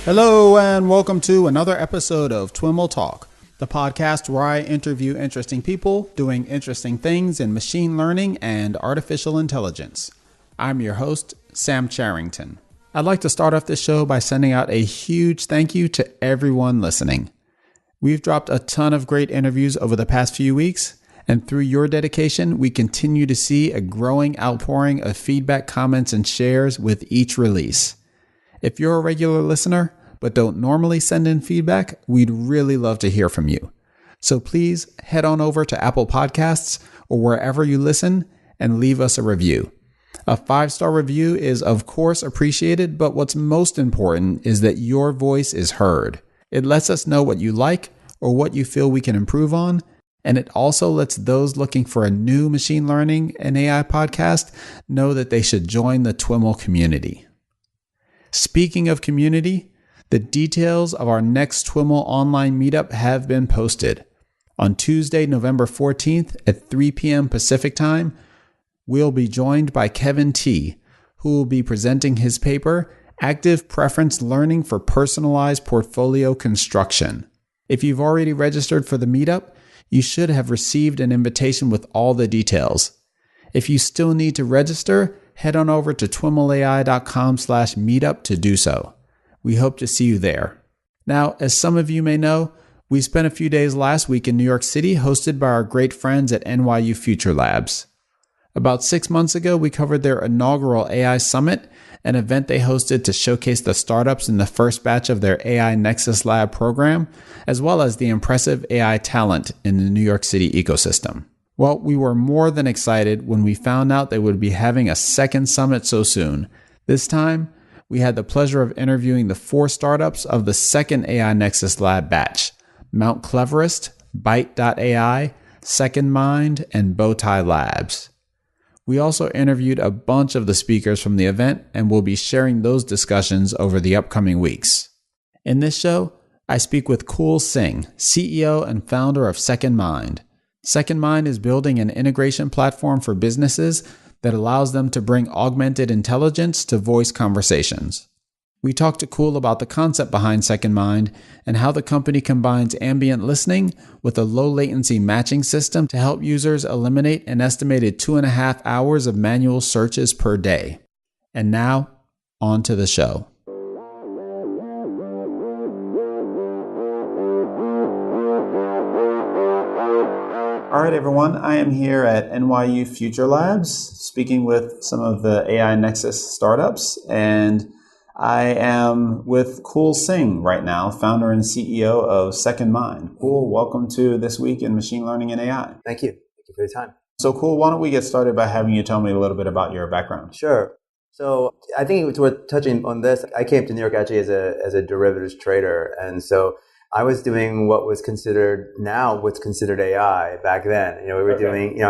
Hello and welcome to another episode of TWIML Talk, the podcast where I interview interesting people doing interesting things in machine learning and artificial intelligence. I'm your host, Sam Charrington. I'd like to start off this show by sending out a huge thank you to everyone listening. We've dropped a ton of great interviews over the past few weeks, and through your dedication, we continue to see a growing outpouring of feedback, comments, and shares with each release. If you're a regular listener, but don't normally send in feedback, we'd really love to hear from you. So please head on over to Apple Podcasts or wherever you listen and leave us a review. A 5-star review is of course appreciated, but what's most important is that your voice is heard. It lets us know what you like or what you feel we can improve on, and it also lets those looking for a new machine learning and AI podcast know that they should join the TWIML community. Speaking of community, the details of our next TWIML online meetup have been posted. On Tuesday, November 14th at 3 p.m. Pacific Time, we'll be joined by Kevin T., who will be presenting his paper, Active Preference Learning for Personalized Portfolio Construction. If you've already registered for the meetup, you should have received an invitation with all the details. If you still need to register, head on over to twimlai.com/meetup to do so. We hope to see you there. Now, as some of you may know, we spent a few days last week in New York City hosted by our great friends at NYU Future Labs. About 6 months ago, we covered their inaugural AI Summit, an event they hosted to showcase the startups in the first batch of their AI Nexus Lab program, as well as the impressive AI talent in the New York City ecosystem. Well, we were more than excited when we found out they would be having a second summit so soon. This time, we had the pleasure of interviewing the 4 startups of the second AI Nexus Lab batch: Mount Cleverest, Byte.ai, Second Mind, and Bowtie Labs. We also interviewed a bunch of the speakers from the event and will be sharing those discussions over the upcoming weeks. In this show, I speak with Kul Singh, CEO and founder of Second Mind. Second Mind is building an integration platform for businesses that allows them to bring augmented intelligence to voice conversations. We talked to Kul about the concept behind Second Mind and how the company combines ambient listening with a low-latency matching system to help users eliminate an estimated 2.5 hours of manual searches per day. And now, on to the show. All right, everyone. I am here at NYU Future Labs speaking with some of the AI Nexus startups, and I am with Kul Singh right now, founder and CEO of Second Mind. Kul, welcome to This Week in Machine Learning and AI. Thank you. Thank you for your time. So Kul, why don't we get started by having you tell me a little bit about your background? Sure. So I think it's worth touching on this. I came to New York actually as a derivatives trader, and so I was doing what's considered AI back then. We were doing,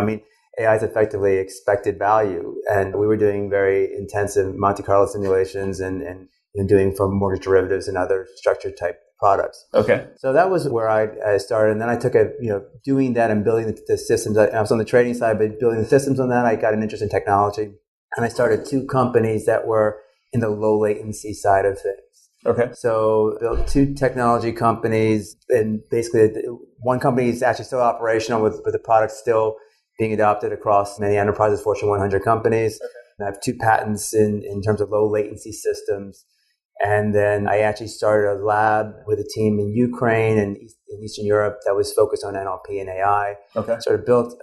AI is effectively expected value. And we were doing very intensive Monte Carlo simulations and doing for mortgage derivatives and other structured type products. Okay. So that was where I started. And then I took doing that and building the systems. I was on the trading side, but building the systems on that, I got an interest in technology. And I started 2 companies that were in the low latency side of things. Okay. So built 2 technology companies, and basically one company is actually still operational with the product still being adopted across many enterprises, Fortune 100 companies. Okay. And I have 2 patents in terms of low latency systems. And then I actually started a lab with a team in Ukraine and in Eastern Europe that was focused on NLP and AI. Okay. Sort of built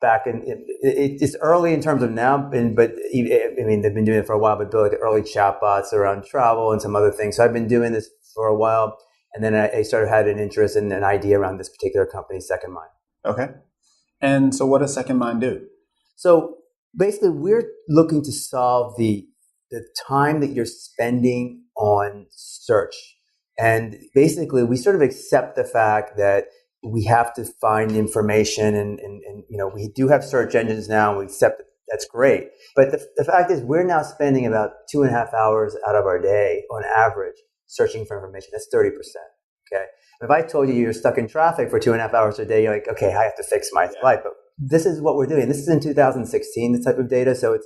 back in, it's early in terms of now, but they've been doing it for a while, but built like early chatbots around travel and some other things. So I've been doing this for a while. And then I had an interest in an idea around this particular company, Second Mind. Okay. And so what does Second Mind do? So basically we're looking to solve the time that you're spending on search. And basically we sort of accept the fact that we have to find information and we do have search engines now and we accept that that's great. But the fact is we're now spending about 2.5 hours out of our day on average searching for information. That's 30%. Okay. If I told you you're stuck in traffic for 2.5 hours a day, you're like, okay, I have to fix my life. But this is what we're doing. This is in 2016, the type of data. So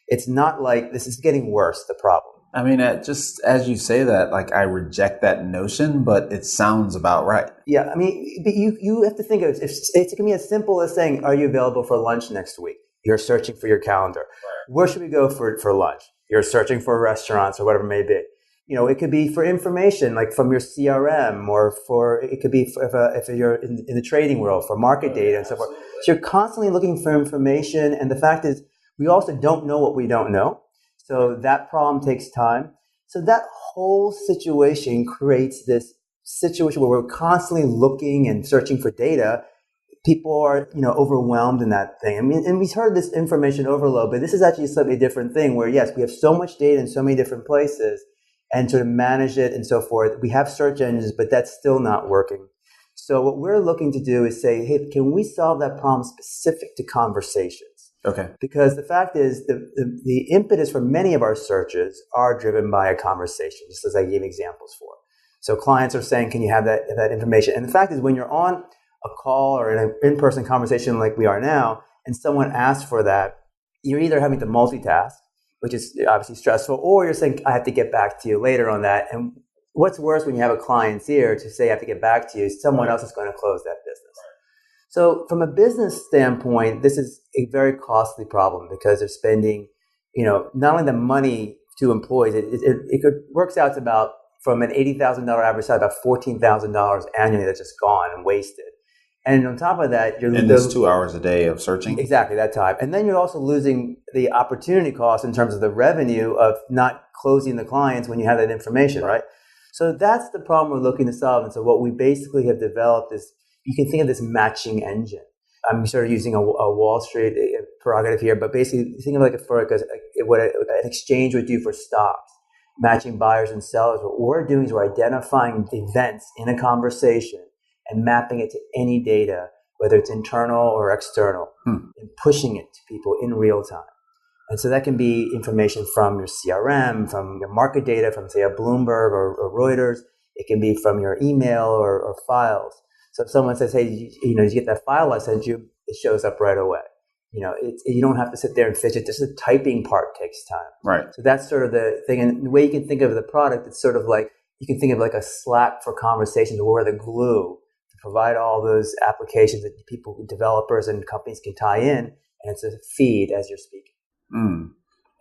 it's not like this is getting worse, the problem. I mean, just as you say that, like I reject that notion, but it sounds about right. Yeah, I mean, but you have to think of it. It can be as simple as saying, are you available for lunch next week? You're searching for your calendar. Right. Where should we go for lunch? You're searching for restaurants or whatever it may be. It could be for information, like from your CRM, or it could be if you're in the trading world for market data and so forth. So you're constantly looking for information. And the fact is, we also don't know what we don't know. So that problem takes time. So that whole situation creates this situation where we're constantly looking and searching for data. People are, overwhelmed in that thing. I mean, and we've heard this information overload, but this is actually a slightly different thing where, yes, we have so much data in so many different places and sort of manage it and so forth. We have search engines, but that's still not working. So what we're looking to do is say, hey, can we solve that problem specific to conversations? Okay. Because the fact is, the impetus for many of our searches are driven by a conversation, just as I gave examples for. So clients are saying, can you have that information? And the fact is, when you're on a call or in an in-person conversation like we are now, and someone asks for that, you're either having to multitask, which is obviously stressful, or you're saying, I have to get back to you later on that. And what's worse when you have a client's ear to say, I have to get back to you, someone else is going to close that business. So from a business standpoint, this is a very costly problem because they're spending, not only the money to employees, it works out to about, from an $80,000 average salary, about $14,000 annually that's just gone and wasted. And on top of that, you're in this 2 hours a day of searching. Exactly, that time. And then you're also losing the opportunity cost in terms of the revenue of not closing the clients when you have that information, right? So that's the problem we're looking to solve. And so what we basically have developed is, you can think of this matching engine. I'm sort of using a Wall Street prerogative here, but basically think of like what an exchange would do for stocks, matching buyers and sellers. What we're doing is we're identifying events in a conversation and mapping it to any data, whether it's internal or external, and pushing it to people in real time. And so that can be information from your CRM, from your market data, from say a Bloomberg or Reuters. It can be from your email or files. So if someone says, hey, did you get that file I sent you? It shows up right away. You don't have to sit there and fidget. Just the typing part takes time. Right. So that's sort of the thing. And the way you can think of the product, it's sort of like, you can think of like a Slack for conversations, where we're the glue to provide all those applications that people, developers and companies can tie in. And it's a feed as you're speaking. Mm.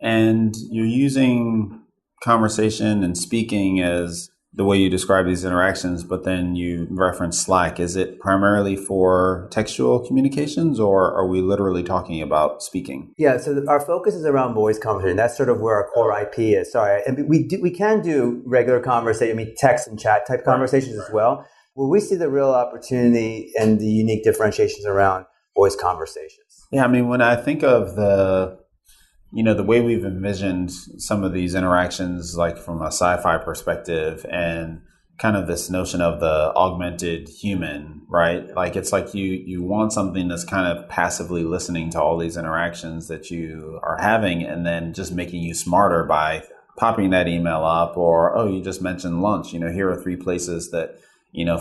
And you're using conversation and speaking as the way you describe these interactions, but then you reference Slack. Is it primarily for textual communications, or are we literally talking about speaking? Yeah, so our focus is around voice conversation. That's sort of where our core IP is. Sorry, and we can do regular conversation, text and chat type conversations as well. Where we see the real opportunity and the unique differentiations around voice conversations. Yeah, when I think of the way we've envisioned some of these interactions, like from a sci-fi perspective, and kind of this notion of the augmented human, right? Like it's like you want something that's kind of passively listening to all these interactions that you are having, and then just making you smarter by popping that email up, or, oh, you just mentioned lunch. Here are 3 places that,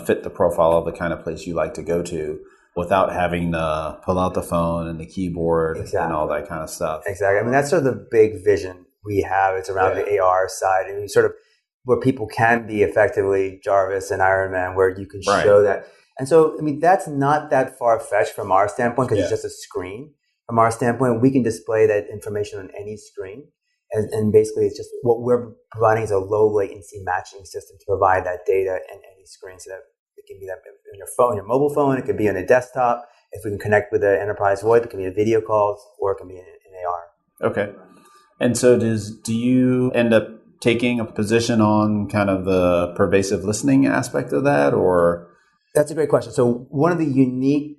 fit the profile of the kind of place you like to go to, without having to pull out the phone and the keyboard and all that kind of stuff. Exactly. That's sort of the big vision we have. It's around the AR side, and sort of where people can be effectively Jarvis and Iron Man, where you can show that. And so, that's not that far-fetched from our standpoint, because it's just a screen. From our standpoint, we can display that information on any screen. And basically, it's just what we're providing is a low-latency matching system to provide that data in any screen, so that it can be that on your phone, your mobile phone. It could be on a desktop. If we can connect with the enterprise VoIP, it can be a video calls, or it can be in AR. Okay. And so do you end up taking a position on kind of the pervasive listening aspect of that, or? That's a great question. So one of the unique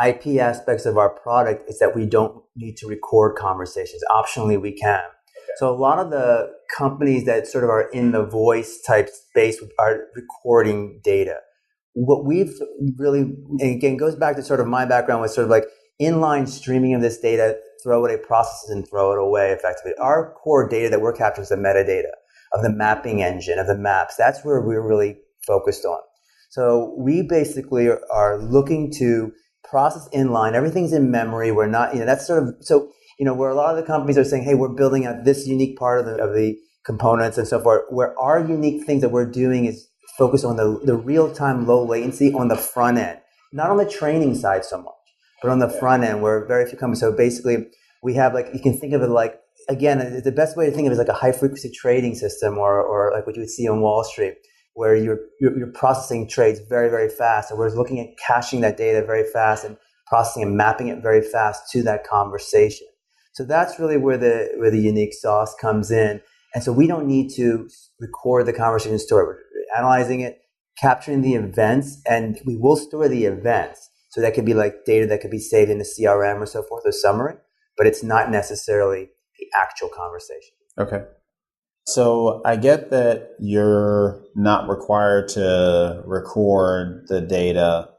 IP aspects of our product is that we don't need to record conversations. Optionally, we can. So a lot of the companies that sort of are in the voice type space are recording data. What we've really, and again, goes back to sort of my background with sort of like inline streaming of this data, throw it, process it, and throw it away effectively. Our core data that we're capturing is the metadata of the mapping engine, of the maps. That's where we're really focused on. So we basically are looking to processed inline. Everything's in memory. We're not, that's sort of, so, where a lot of the companies are saying, hey, we're building out this unique part of the components and so forth, where our unique things that we're doing is focus on the real-time low latency on the front end, not on the training side so much, but on the front end where very few companies. So basically we have you can think of it like, again, the best way to think of it is like a high frequency trading system or like what you would see on Wall Street, where you're processing trades very, very fast. And we're looking at caching that data very fast and processing and mapping it very fast to that conversation. So that's really where the unique sauce comes in. And so we don't need to record the conversation story. We're analyzing it, capturing the events, and we will store the events. So that could be like data that could be saved in the CRM or so forth, or summary, but it's not necessarily the actual conversation. Okay. So I get that you're not required to record the data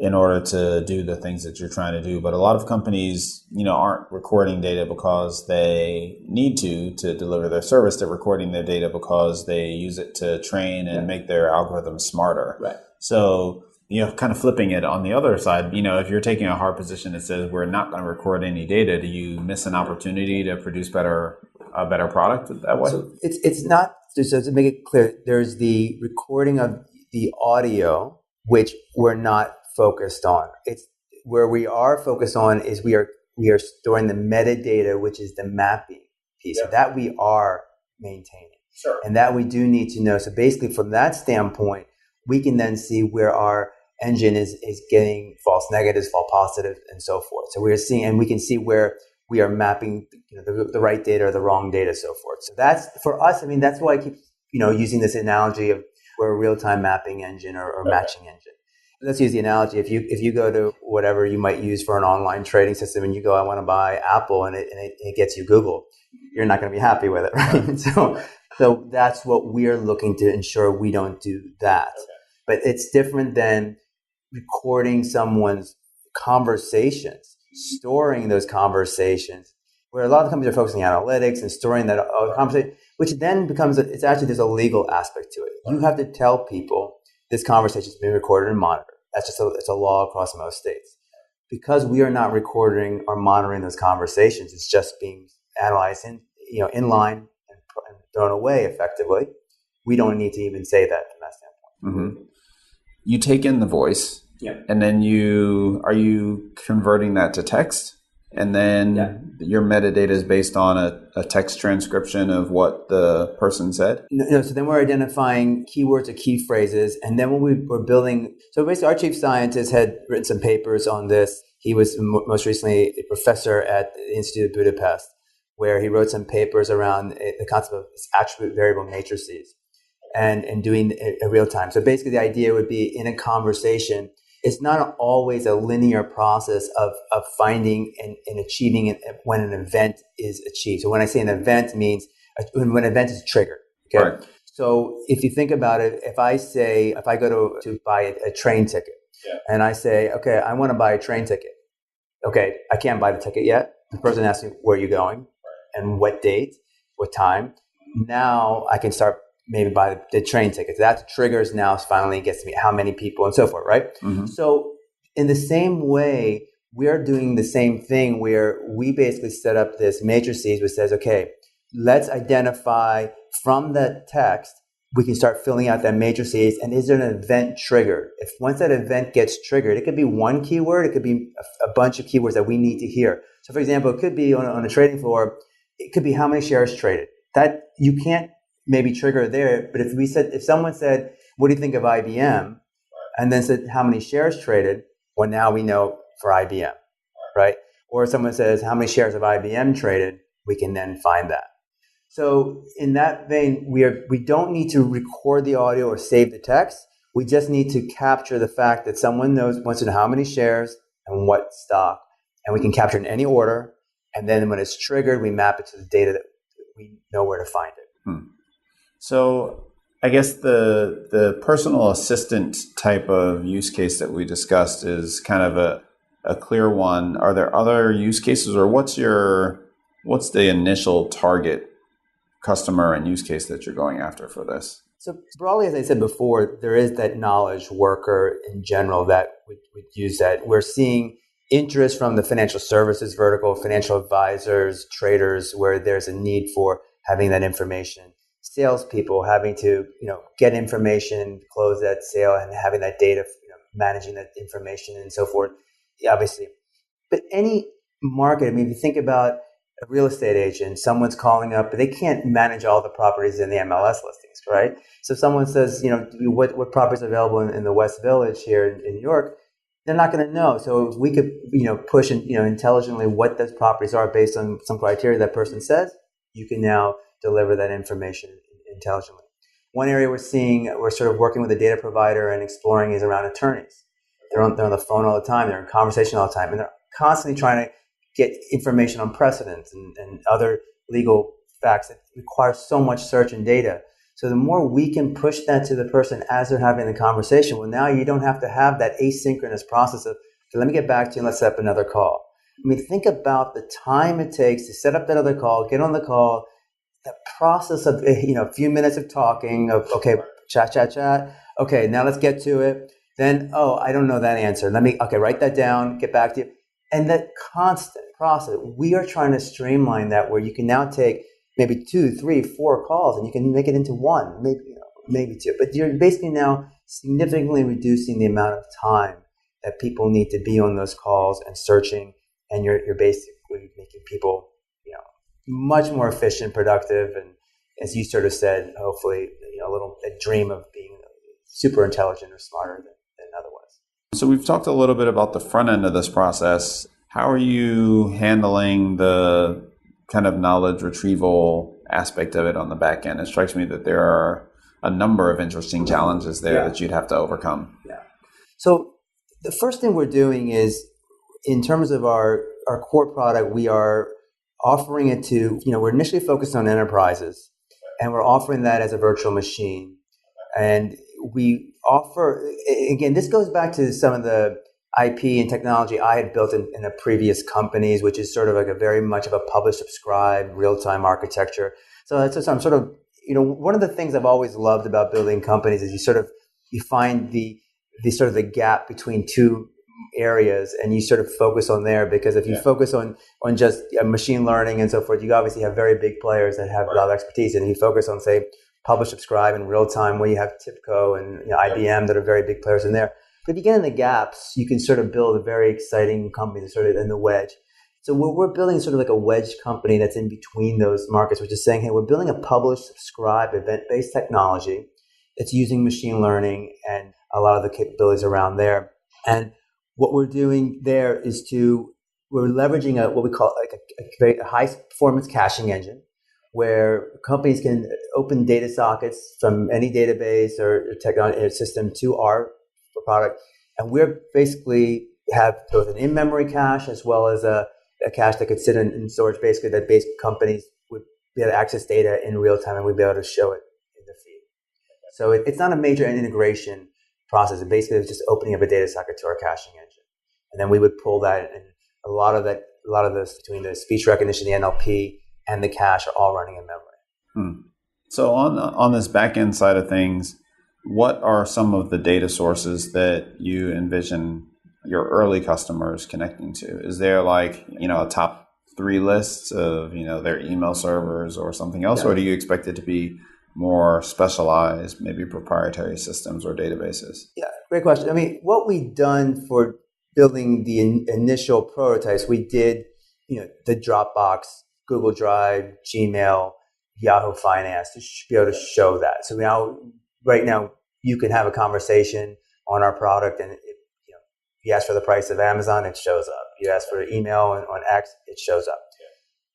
in order to do the things that you're trying to do. But a lot of companies, aren't recording data because they need to deliver their service. They're recording their data because they use it to train and make their algorithms smarter. Right. So, kind of flipping it on the other side, if you're taking a hard position that says we're not going to record any data, do you miss an opportunity to produce a better product that way? So it's not, so to make it clear, there's the recording of the audio, which we're not focused on. It's where we are focused on is we are storing the metadata, which is the mapping piece. So that we are maintaining. Sure. And that we do need to know. So basically from that standpoint, we can then see where our engine is getting false negatives, false positives, and so forth. So we're seeing, and we can see where we are mapping the right data or the wrong data, so forth. So that's, for us, that's why I keep using this analogy of we're a real-time mapping engine or matching engine. Let's use the analogy. If you go to whatever you might use for an online trading system and you go, I want to buy Apple, and it gets you Google, you're not going to be happy with it, right? So that's what we're looking to ensure we don't do that. Okay. But it's different than recording someone's conversations, storing those conversations, where a lot of companies are focusing on analytics and storing that conversation, which then becomes, there's a legal aspect to it. You have to tell people this conversation has been recorded and monitored. That's just it's a law across most states. Because we are not recording or monitoring those conversations, it's just being analyzed in line and thrown away effectively. We don't need to even say that from that standpoint. Mm-hmm. You take in the voice, and then are you converting that to text? And then your metadata is based on a text transcription of what the person said? No, so then we're identifying keywords or key phrases. And then when we were building, so basically our chief scientist had written some papers on this. He was most recently a professor at the Institute of Budapest, where he wrote some papers around the concept of attribute variable matrices and doing it in real time. So basically the idea would be in a conversation, it's not always a linear process of finding and achieving it when an event is achieved. So when I say an event, means when an event is triggered. Okay. Right. So if you think about it, if I go to buy a train ticket, and I say, okay, I want to buy a train ticket. Okay, I can't buy the ticket yet. The person asks me, where are you going? And what date, what time. Now I can start maybe buy the train tickets. That triggers now finally gets me how many people and so forth, right? Mm-hmm. So in the same way, we are doing the same thing where we basically set up this matrices which says, okay, let's identify from the text, we can start filling out that matrices, and is there an event triggered? If once that event gets triggered, it could be one keyword, it could be a bunch of keywords that we need to hear. So for example, it could be on a trading floor, it could be how many shares traded. That you can't maybe trigger there, but if someone said, what do you think of IBM? And then said, how many shares traded? Well, now we know for IBM, right? Or if someone says, how many shares of IBM traded? We can then find that. So in that vein, we don't need to record the audio or save the text. We just need to capture the fact that someone wants to know how many shares and what stock, and we can capture it in any order. And then when it's triggered, we map it to the data that we know where to find it. So I guess the personal assistant type of use case that we discussed is kind of a clear one. Are there other use cases, or what's the initial target customer and use case that you're going after for this? So broadly, as I said before, there is that knowledge worker in general that would use that. We're seeing interest from the financial services vertical, financial advisors, traders, where there's a need for having that information. Salespeople having to, get information, close that sale, and having that data, managing that information and so forth. Yeah, obviously, but any market, I mean, if you think about a real estate agent, someone's calling up, but they can't manage all the properties in the MLS listings, right? So someone says, what properties are available in the West Village here in New York, they're not going to know. So if we could, push intelligently what those properties are based on some criteria that person says, you can now deliver that information intelligently. One area we're sort of working with a data provider and exploring is around attorneys. They're on the phone all the time. They're in conversation all the time, and they're constantly trying to get information on precedents and other legal facts that require so much search and data. So the more we can push that to the person as they're having the conversation, well, now you don't have to have that asynchronous process of, okay, let me get back to you and let's set up another call. I mean, think about the time it takes to set up that other call, get on the call, the process of, a few minutes of talking, of, okay, chat. Okay, now let's get to it. Then, I don't know that answer. Write that down, get back to you. And that constant process, we are trying to streamline that where you can now take maybe 2, 3, 4 calls and you can make it into one, maybe 2. But you're basically now significantly reducing the amount of time that people need to be on those calls and searching. And you're basically making people, much more efficient, productive. And as you sort of said, hopefully, a dream of being super intelligent or smarter than otherwise. So we've talked a little bit about the front end of this process. How are you handling the kind of knowledge retrieval aspect of it on the back end? It strikes me that there are a number of interesting challenges there that you'd have to overcome. Yeah. So the first thing we're doing is, in terms of our core product, we are offering it to, we're initially focused on enterprises, and we're offering that as a virtual machine. And we offer, again, this goes back to some of the IP and technology I had built in the previous companies, which is sort of like a very much of a publish, subscribe, real-time architecture. So I'm sort of, one of the things I've always loved about building companies is you find the sort of the gap between two areas and you sort of focus on there, because if you focus on just machine learning and so forth, you obviously have very big players that have a lot of expertise. And if you focus on, say, publish, subscribe in real time, where you have TIBCO and IBM that are very big players in there. But if you get in the gaps, you can sort of build a very exciting company that's sort of in the wedge. So we're building sort of like a wedge company that's in between those markets, which is saying, hey, we're building a publish, subscribe, event-based technology that's using machine learning and a lot of the capabilities around there. And what we're doing there is we're leveraging what we call like a very high performance caching engine, where companies can open data sockets from any database or technology system to our product. And we're basically have both an in-memory cache as well as a cache that could sit in storage, basically that companies would be able to access data in real time and we'd be able to show it in the feed. So it's not a major integration process. It basically is just opening up a data socket to our caching engine. And then we would pull that, and a lot of this between the speech recognition, the NLP, and the cache are all running in memory. So on this back end side of things, what are some of the data sources that you envision your early customers connecting to? Is there like, a top 3 lists of, their email servers or something else? Or do you expect it to be more specialized, maybe proprietary systems or databases? Yeah, great question. I mean, what we've done for building the initial prototypes, we did, the Dropbox, Google Drive, Gmail, Yahoo Finance to be able to show that. So right now, you can have a conversation on our product, and you ask for the price of Amazon, it shows up. You ask for an email on X, it shows up.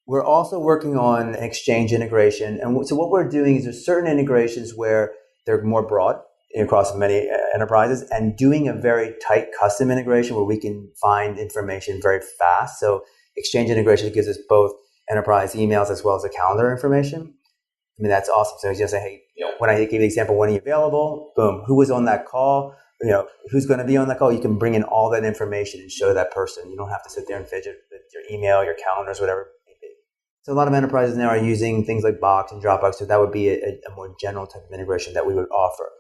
We're also working on Exchange integration. And so what we're doing is there's certain integrations where they're more broad across many enterprises, and doing a very tight custom integration where we can find information very fast. So Exchange integration gives us both enterprise emails as well as the calendar information. I mean, that's awesome. So you just say, hey, when I give you the example, when are you available? Boom. Who was on that call? Who's going to be on that call? You can bring in all that information and show that person. You don't have to sit there and fidget with your email, your calendars, whatever it may be. So a lot of enterprises now are using things like Box and Dropbox. So that would be a more general type of integration that we would offer.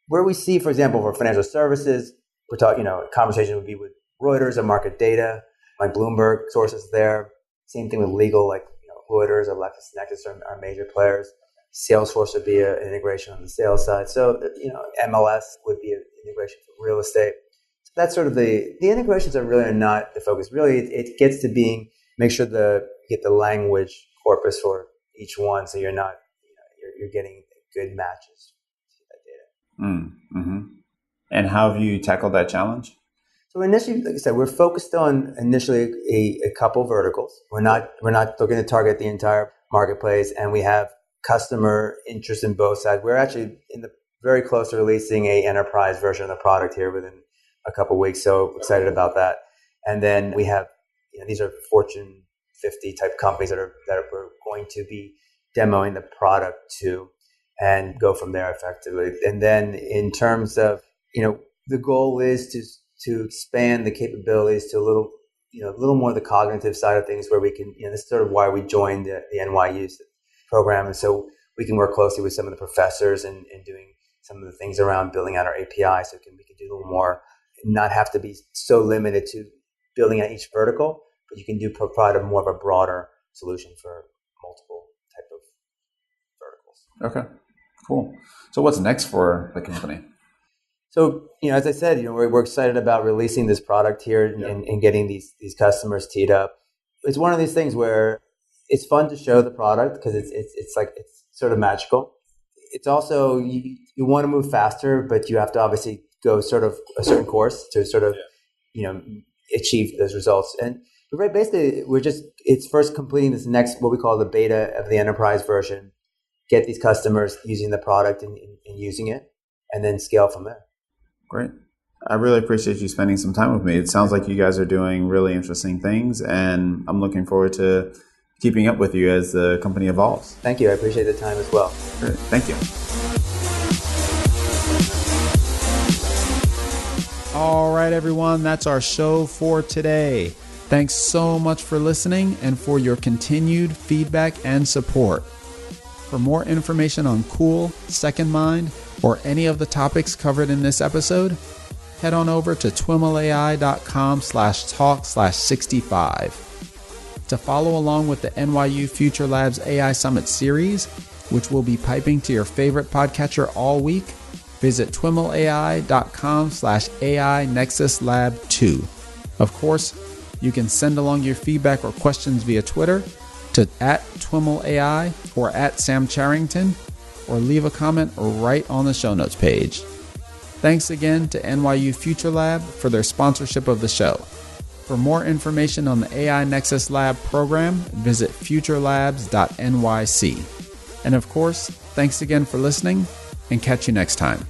Where we see, for example, for financial services, we're talking, conversation would be with Reuters or market data, like Bloomberg sources there. Same thing with legal, like Reuters or Nexus are major players. Salesforce would be an integration on the sales side. So, MLS would be an integration for real estate. So that's sort of the integrations are not the focus. Really, it gets to being, make sure you get the language corpus for each one. So you're not, you're getting good matches to that data. Mm-hmm. And how have you tackled that challenge? So initially, like I said, we're focused on initially a couple verticals. We're not looking to target the entire marketplace, and we have customer interest in both sides. We're actually very close to releasing a enterprise version of the product here within a couple of weeks. So excited about that. And then we have, these are Fortune 50 type companies that we're going to be demoing the product to, and go from there effectively. And then in terms of, the goal is to expand the capabilities to a little more the cognitive side of things, where we can, this is sort of why we joined the NYU program. And so we can work closely with some of the professors and doing some of the things around building out our API. So we can do a little more, not have to be so limited to building out each vertical, but you can provide more of a broader solution for multiple type of verticals. Okay, cool. So what's next for the company? So, as I said, we're excited about releasing this product here and getting these customers teed up. It's one of these things where it's fun to show the product because it's sort of magical. It's also, you want to move faster, but you have to obviously go sort of a certain course to sort of, achieve those results. And basically, it's first completing this next, what we call the beta of the enterprise version, get these customers using the product and using it, and then scale from there. Great. I really appreciate you spending some time with me. It sounds like you guys are doing really interesting things, and I'm looking forward to keeping up with you as the company evolves. Thank you. I appreciate the time as well. Great. Thank you. All right, everyone. That's our show for today. Thanks so much for listening and for your continued feedback and support. For more information on Kul, Second Mind, or any of the topics covered in this episode, head on over to twimlai.com/talk/65. To follow along with the NYU Future Labs AI Summit series, which will be piping to your favorite podcatcher all week, visit twimlai.com/AI Nexus Lab 2. Of course, you can send along your feedback or questions via Twitter to @TwimlAI or @SamCharrington, or leave a comment right on the show notes page. Thanks again to NYU Future Lab for their sponsorship of the show. For more information on the AI Nexus Lab program, visit futurelabs.nyc. And of course, thanks again for listening, and catch you next time.